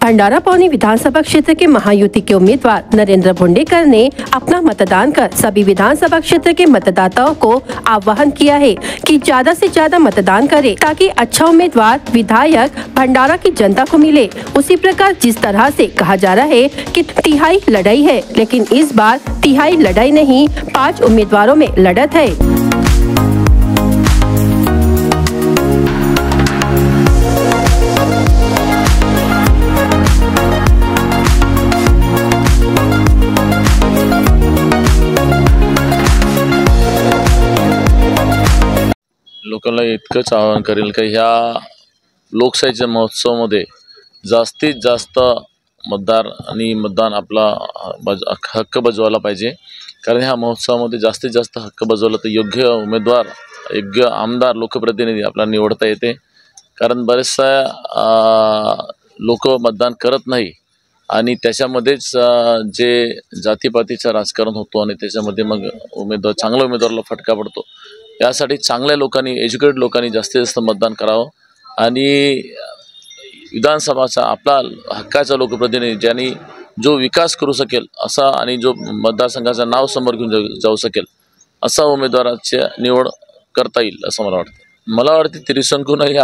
भंडारा पौनी विधानसभा क्षेत्र के महायुति के उम्मीदवार नरेंद्र भुंडेकर ने अपना मतदान कर सभी विधानसभा क्षेत्र के मतदाताओं को आह्वान किया है कि ज्यादा से ज्यादा मतदान करें ताकि अच्छा उम्मीदवार विधायक भंडारा की जनता को मिले। उसी प्रकार जिस तरह से कहा जा रहा है कि तिहाई लड़ाई है, लेकिन इस बार तिहाई लड़ाई नहीं, 5 उम्मीदवारों में लड़त है। लोकांना इतकंच आवाहन करेल की ह्या लोकशाहीच्या महोत्सवामध्ये जास्तीत जास्त मतदार आणि मतदान आपला हक्क बजवायला पाहिजे। कारण ह्या महोत्सवामध्ये जास्तीत जास्त हक्क बजवला तर योग्य उमेदवार, योग्य आमदार, लोकप्रतिनिधी आपल्याला निवडता येते। कारण बरेचसा लोक मतदान करत नाही आणि त्याच्यामध्येच जे जातीपातीचं राजकारण होतो आणि त्याच्यामध्ये मग चांगल्या उमेदवाराला फटका पडतो। यासाठी चांगल्या लोकांनी, एज्युकेटेड लोकांनी जास्तीत जास्त मतदान करावं आणि विधानसभाचा आपला हक्काचा लोकप्रतिनिधी ज्यांनी जो विकास करू शकेल असा आणि जो मतदारसंघाचं नाव समोर घेऊन जाऊ शकेल असा उमेदवाराची निवड करता येईल असं मला वाटतं। मला वाटतं त्रिशंकू ही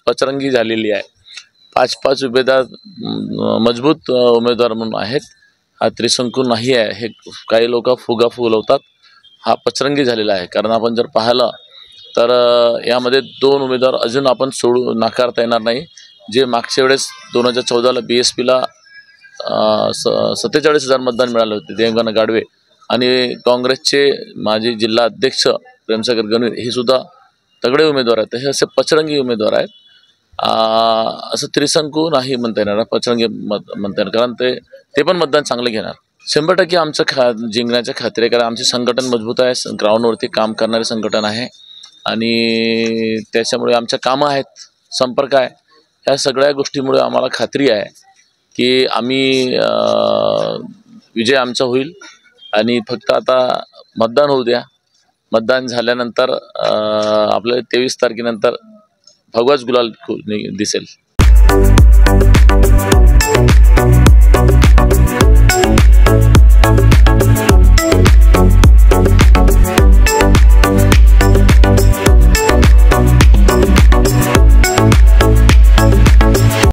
पचरंगी झालेली आहे। 5 उमेदवार मजबूत उमेदवार म्हणून आहेत। हा त्रिशंकू नाही आहे, हे काही लोक फुगा फुलवतात। हा पचरंगी झालेला आहे। कारण आपण जर पाहिलं तर यामध्ये 2 उमेदवार अजून आपण नाकारता येणार नाही। जे मागच्या वेळेस 2014ला BSPला 47,000 मतदान मिळाले होते, देवंगना गाडवे, आणि काँग्रेसचे माजी जिल्हा अध्यक्ष प्रेमसागर गणवीर हे सुद्धा तगडे उमेदवार आहेत। हे असे पचरंगी उमेदवार आहेत। असं त्रिशंकू नाही म्हणता येणार, पचरंगी म्हणता येणार, कारण ते पण मतदान चांगले घेणार। 100% आमचं जिंकण्याच्या खात्री, कारण आमचे संघटन मजबूत आहे, ग्राउंडवरती काम करणारे संघटन आहे आणि त्याच्यामुळे आमच्या कामं आहेत, संपर्क आहे। ह्या सगळ्या गोष्टीमुळे आम्हाला खात्री आहे की आम्ही विजय आमचा होईल आणि फक्त आता मतदान होऊ द्या। मतदान झाल्यानंतर आपल्याला 23 तारखेनंतर भगवाच गुलाल दिसेल।